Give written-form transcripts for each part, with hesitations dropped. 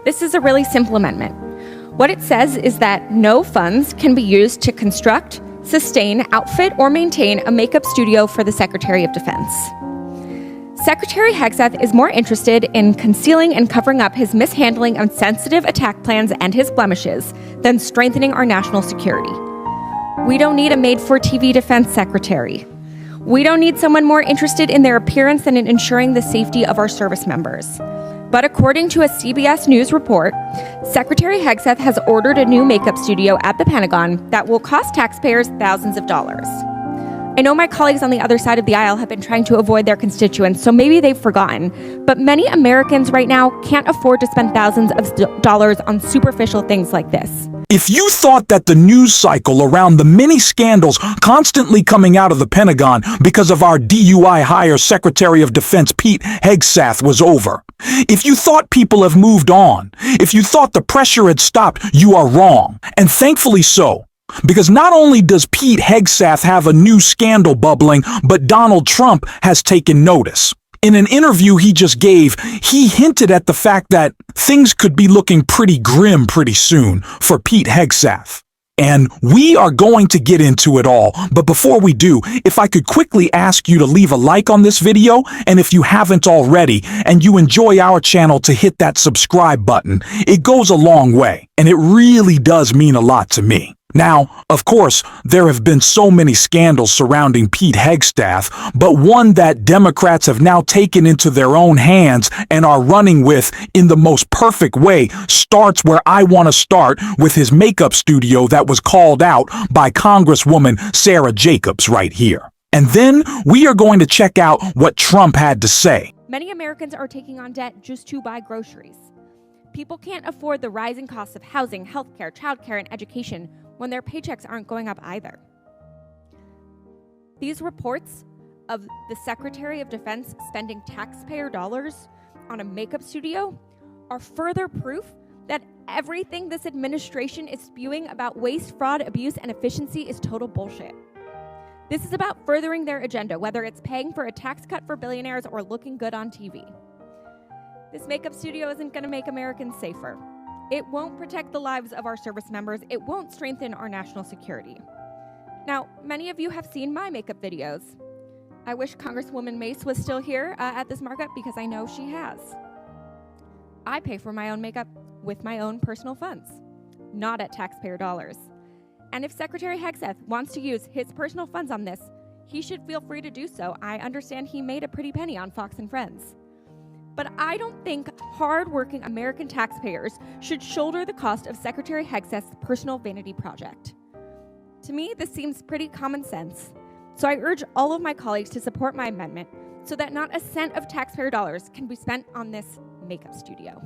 This is a really simple amendment. What it says is that no funds can be used to construct, sustain, outfit, or maintain a makeup studio for the Secretary of Defense. Secretary Hagseth is more interested in concealing and covering up his mishandling of sensitive attack plans and his blemishes than strengthening our national security. We don't need a made-for-TV defense secretary. We don't need someone more interested in their appearance than in ensuring the safety of our service members. But according to a CBS News report, Secretary Hagseth has ordered a new makeup studio at the Pentagon that will cost taxpayers thousands of dollars. I know my colleagues on the other side of the aisle have been trying to avoid their constituents, so maybe they've forgotten, but many Americans right now can't afford to spend thousands of dollars on superficial things like this. If you thought that the news cycle around the many scandals constantly coming out of the Pentagon because of our DUI hire Secretary of Defense Pete Hegseth was over, if you thought people have moved on, if you thought the pressure had stopped, you are wrong, and thankfully so. Because not only does Pete Hegseth have a new scandal bubbling, but Donald Trump has taken notice. In an interview he just gave, he hinted at the fact that things could be looking pretty grim pretty soon for Pete Hegseth. And we are going to get into it all, but before we do, if I could quickly ask you to leave a like on this video, and if you haven't already, and you enjoy our channel, to hit that subscribe button. It goes a long way, and it really does mean a lot to me. Now, of course, there have been so many scandals surrounding Pete Hegseth, but one that Democrats have now taken into their own hands and are running with in the most perfect way starts where I want to start, with his makeup studio that was called out by Congresswoman Sarah Jacobs right here. And then we are going to check out what Trump had to say. Many Americans are taking on debt just to buy groceries. People can't afford the rising costs of housing, healthcare, childcare, and education when their paychecks aren't going up either. These reports of the Secretary of Defense spending taxpayer dollars on a makeup studio are further proof that everything this administration is spewing about waste, fraud, abuse, and efficiency is total bullshit. This is about furthering their agenda, whether it's paying for a tax cut for billionaires or looking good on TV. This makeup studio isn't going to make Americans safer. It won't protect the lives of our service members. It won't strengthen our national security. Now, many of you have seen my makeup videos. I wish Congresswoman Mace was still here at this markup, because I know she has. I pay for my own makeup with my own personal funds, not at taxpayer dollars. And if Secretary Hagseth wants to use his personal funds on this, he should feel free to do so. I understand he made a pretty penny on Fox and Friends. But I don't think hard-working American taxpayers should shoulder the cost of Secretary Hagseth's personal vanity project. To me, this seems pretty common sense. So I urge all of my colleagues to support my amendment so that not a cent of taxpayer dollars can be spent on this makeup studio.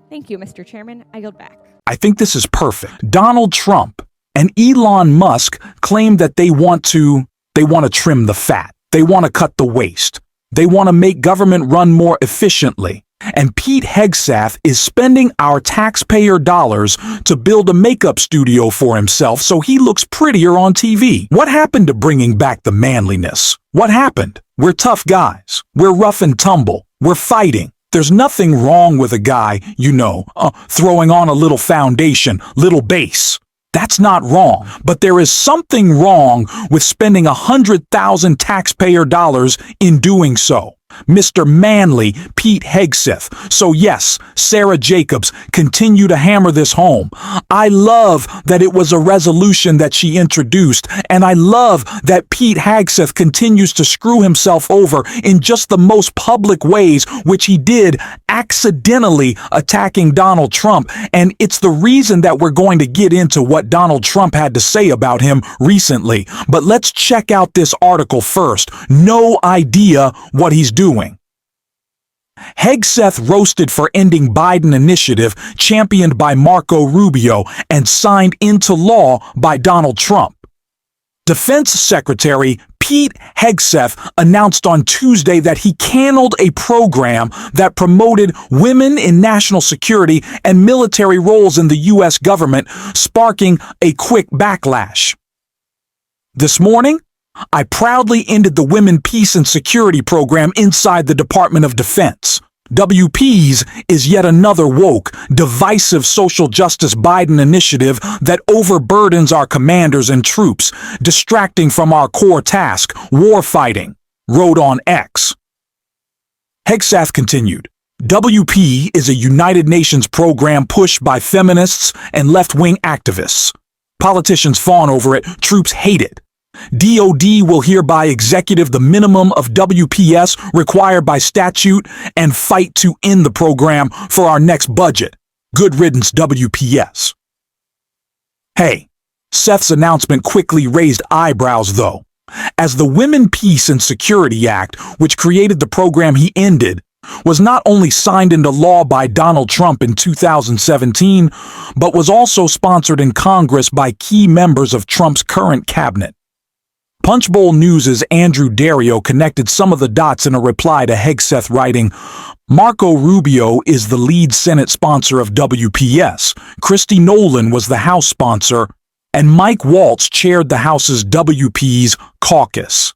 Thank you, Mr. Chairman. I yield back. I think this is perfect. Donald Trump and Elon Musk claim that they want to trim the fat. They want to cut the waste. They want to make government run more efficiently. And Pete Hegseth is spending our taxpayer dollars to build a makeup studio for himself so he looks prettier on TV. What happened to bringing back the manliness? What happened? We're tough guys. We're rough and tumble. We're fighting. There's nothing wrong with a guy, throwing on a little foundation, little base. That's not wrong, but there is something wrong with spending 100,000 taxpayer dollars in doing so. Mr. Manly Pete Hegseth. So yes, Sarah Jacobs, continue to hammer this home. I love that it was a resolution that she introduced, and I love that Pete Hagseth continues to screw himself over in just the most public ways, which he did, accidentally attacking Donald Trump. And it's the reason that we're going to get into what Donald Trump had to say about him recently. But let's check out this article first. No idea what he's doing. Hagseth roasted for ending Biden initiative championed by Marco Rubio and signed into law by Donald Trump. Defense Secretary Pete Hagseth announced on Tuesday that he canceled a program that promoted women in national security and military roles in the U.S. government, sparking a quick backlash. This morning, I proudly ended the Women Peace and Security program inside the Department of Defense. WPs is yet another woke, divisive social justice Biden initiative that overburdens our commanders and troops, distracting from our core task, war fighting, wrote on X. Hagseth continued, WP is a United Nations program pushed by feminists and left-wing activists. Politicians fawn over it, troops hate it. DoD will hereby executive the minimum of WPS required by statute and fight to end the program for our next budget. Good riddance, WPS. Hey, Seth's announcement quickly raised eyebrows though, as the Women, Peace and Security Act, which created the program he ended, was not only signed into law by Donald Trump in 2017, but was also sponsored in Congress by key members of Trump's current cabinet. Punchbowl News' Andrew Dario connected some of the dots in a reply to Hagseth, writing, Marco Rubio is the lead Senate sponsor of WPS, Kristi Nolan was the House sponsor, and Mike Waltz chaired the House's WP's caucus.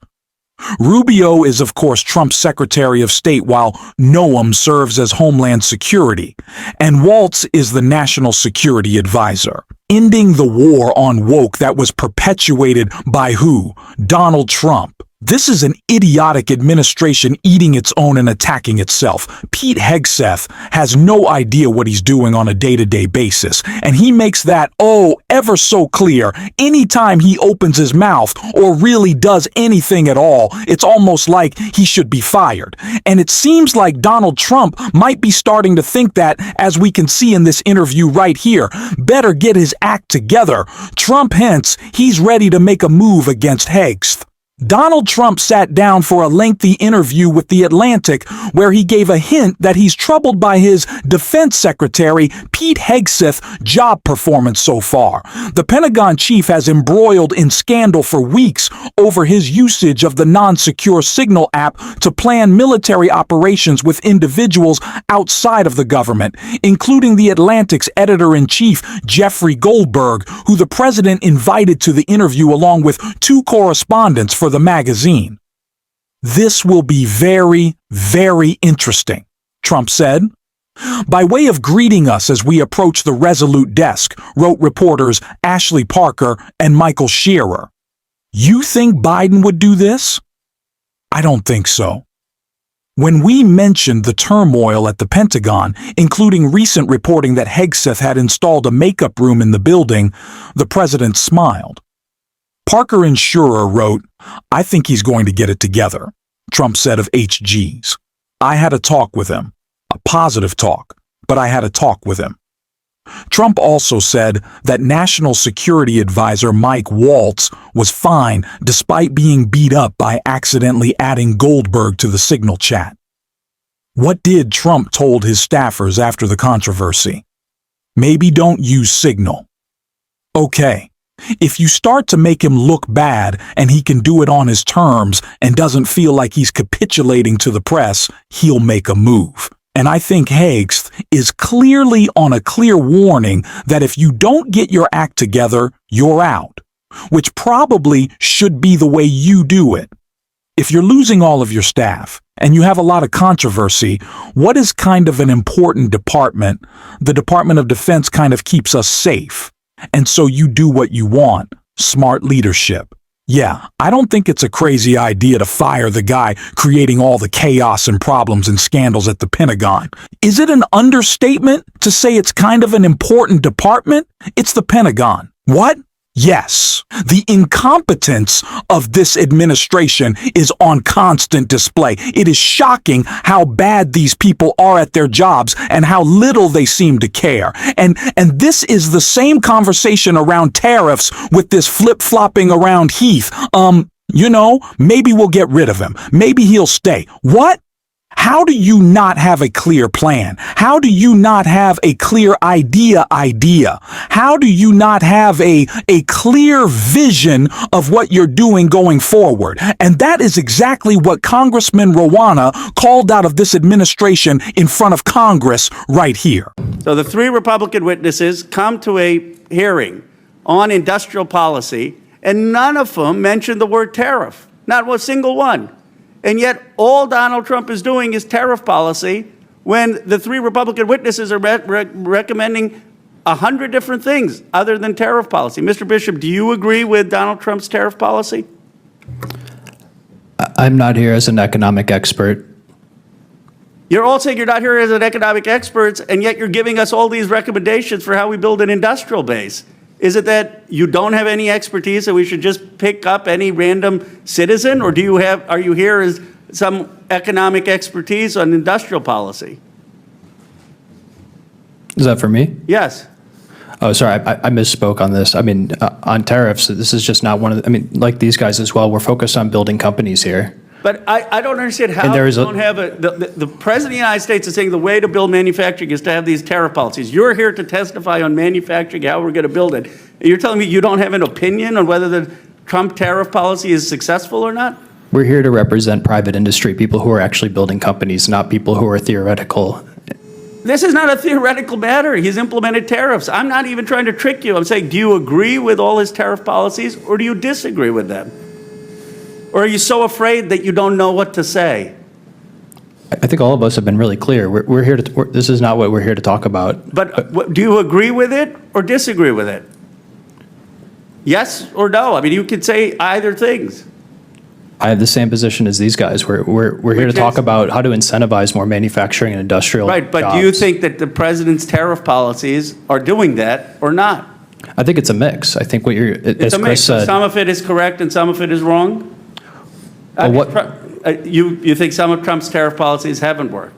Rubio is, of course, Trump's Secretary of State, while Noam serves as Homeland Security, and Waltz is the National Security Advisor. Ending the war on woke that was perpetuated by who? Donald Trump. This is an idiotic administration eating its own and attacking itself. Pete Hagseth has no idea what he's doing on a day-to-day basis, and he makes that, ever so clear. Anytime he opens his mouth or really does anything at all, it's almost like he should be fired. And it seems like Donald Trump might be starting to think that, as we can see in this interview right here, better get his act together. Trump hints he's ready to make a move against Hagseth. Donald Trump sat down for a lengthy interview with The Atlantic where he gave a hint that he's troubled by his Defense Secretary Pete Hagseth's job performance so far. The Pentagon chief has embroiled in scandal for weeks over his usage of the non-secure Signal app to plan military operations with individuals outside of the government, including The Atlantic's editor-in-chief Jeffrey Goldberg, who the president invited to the interview along with two correspondents for the magazine. This will be very, very interesting, Trump said. By way of greeting us as we approach the Resolute desk, wrote reporters Ashley Parker and Michael Shearer. You think Biden would do this? I don't think so. When we mentioned the turmoil at the Pentagon, including recent reporting that Hagseth had installed a makeup room in the building, the president smiled. Parker and Shearer wrote, I think he's going to get it together, Trump said of HG's. I had a talk with him. A positive talk, but I had a talk with him. Trump also said that National Security Advisor Mike Waltz was fine despite being beat up by accidentally adding Goldberg to the Signal chat. What did Trump told his staffers after the controversy? Maybe don't use Signal. Okay. If you start to make him look bad and he can do it on his terms and doesn't feel like he's capitulating to the press, he'll make a move. And I think Hagseth is clearly on a clear warning that if you don't get your act together, you're out, which probably should be the way you do it. If you're losing all of your staff and you have a lot of controversy, what is kind of an important department? The Department of Defense kind of keeps us safe. And so you do what you want. Smart leadership. Yeah, I don't think it's a crazy idea to fire the guy creating all the chaos and problems and scandals at the Pentagon. Is it an understatement to say it's kind of an important department? It's the Pentagon. What? Yes, the incompetence of this administration is on constant display. It is shocking how bad these people are at their jobs and how little they seem to care. And this is the same conversation around tariffs with this flip-flopping around Heath. Maybe we'll get rid of him. Maybe he'll stay. What? How do you not have a clear plan? How do you not have a clear idea? How do you not have a clear vision of what you're doing going forward? And that is exactly what Congressman Rowana called out of this administration in front of Congress right here. So the three Republican witnesses come to a hearing on industrial policy, and none of them mentioned the word tariff. Not one single one. And yet all Donald Trump is doing is tariff policy when the three Republican witnesses are recommending 100 different things other than tariff policy? Mr. Bishop, do you agree with Donald Trump's tariff policy? I'm not here as an economic expert. You're all saying you're not here as an economic expert, and yet you're giving us all these recommendations for how we build an industrial base. Is it that you don't have any expertise and we should just pick up any random citizen, or are you here as some economic expertise on industrial policy? Is that for me? Yes. Oh, sorry, I misspoke on this. I mean, on tariffs, this is just not one of the, I mean, like these guys as well, we're focused on building companies here. But I don't understand how there you is don't have the President of the United States is saying the way to build manufacturing is to have these tariff policies. You're here to testify on manufacturing, how we're going to build it. And you're telling me you don't have an opinion on whether the Trump tariff policy is successful or not? We're here to represent private industry, people who are actually building companies, not people who are theoretical. This is not a theoretical matter. He's implemented tariffs. I'm not even trying to trick you. I'm saying, do you agree with all his tariff policies, or do you disagree with them? Or are you so afraid that you don't know what to say? I think all of us have been really clear. We're here to, this is not what we're here to talk about. But do you agree with it or disagree with it? Yes or no? I mean, you could say either things. I have the same position as these guys. We're here to talk about how to incentivize more manufacturing and industrial Right, but jobs. do you think that the president's tariff policies are doing that or not? I think it's a mix. I think what you're, It's as a mix. Chris said. Some of it is correct and some of it is wrong? Well, You think some of Trump's tariff policies haven't worked?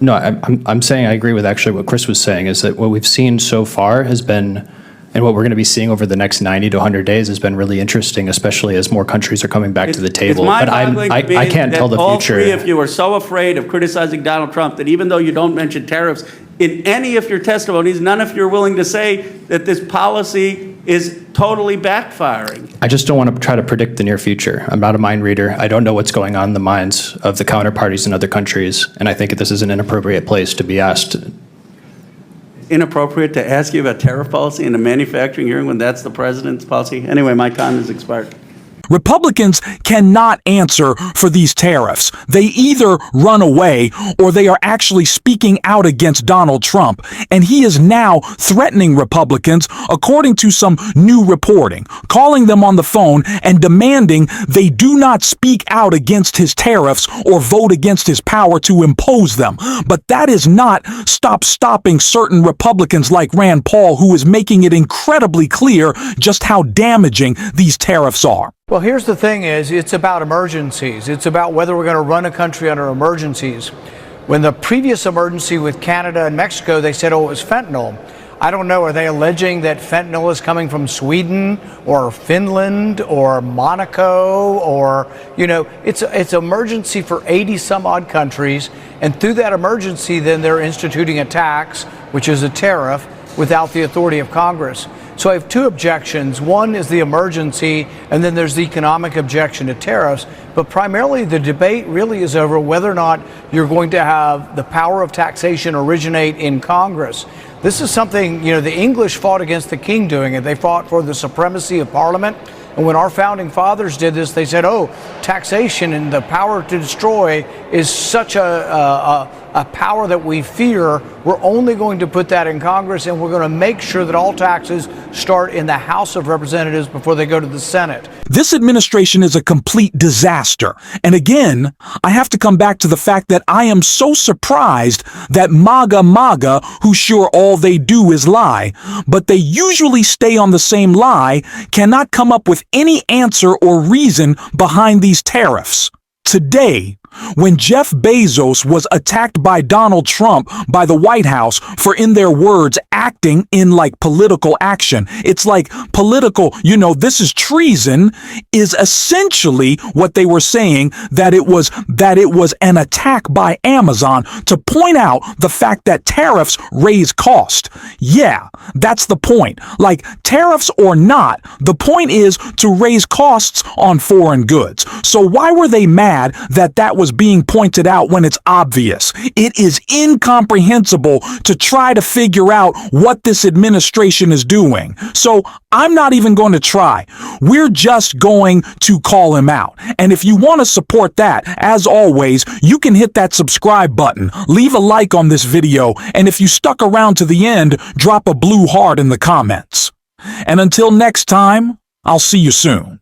No, I'm saying I agree with actually what Chris was saying, is that what we've seen so far has been, and what we're going to be seeing over the next 90 to 100 days has been really interesting, especially as more countries are coming back to the table. But I can't tell the all future. three of you are so afraid of criticizing Donald Trump that even though you don't mention tariffs in any of your testimonies, none of you are willing to say that this policy is totally backfiring. I just don't want to try to predict the near future. I'm not a mind reader. I don't know what's going on in the minds of the counterparties in other countries, and I think this is an inappropriate place to be asked. Inappropriate to ask you about tariff policy in a manufacturing hearing when that's the president's policy? Anyway, my time has expired. Republicans cannot answer for these tariffs. They either run away or they are actually speaking out against Donald Trump. And he is now threatening Republicans, according to some new reporting, calling them on the phone and demanding they do not speak out against his tariffs or vote against his power to impose them. But that is not stopping certain Republicans like Rand Paul, who is making it incredibly clear just how damaging these tariffs are. Well, here's the thing is, it's about emergencies. It's about whether we're going to run a country under emergencies. When the previous emergency with Canada and Mexico, they said, oh, it was fentanyl. I don't know, are they alleging that fentanyl is coming from Sweden or Finland or Monaco or, you know, it's emergency for 80 some odd countries. And through that emergency, then they're instituting a tax, which is a tariff, without the authority of Congress. So I have two objections. One is the emergency, and then there's the economic objection to tariffs. But primarily the debate really is over whether or not you're going to have the power of taxation originate in Congress. This is something, you know, the English fought against the king doing it. They fought for the supremacy of Parliament. And when our founding fathers did this, they said, oh, taxation and the power to destroy is such a power that we fear. We're only going to put that in Congress, and we're going to make sure that all taxes start in the House of Representatives before they go to the Senate. This administration is a complete disaster. And again, I have to come back to the fact that I am so surprised that MAGA, who sure all they do is lie, but they usually stay on the same lie, cannot come up with any answer or reason behind these tariffs. Today, when Jeff Bezos was attacked by Donald Trump by the White House for, in their words, acting in like political action. It's like political, you know, this is treason, is essentially what they were saying, that it was an attack by Amazon to point out the fact that tariffs raise cost. Yeah, that's the point. Like, tariffs or not, the point is to raise costs on foreign goods. So why were they mad that was being pointed out when it's obvious? It is incomprehensible to try to figure out what this administration is doing. So I'm not even going to try. We're just going to call him out. And if you want to support that, as always, you can hit that subscribe button, leave a like on this video, and if you stuck around to the end, drop a blue heart in the comments. And until next time, I'll see you soon.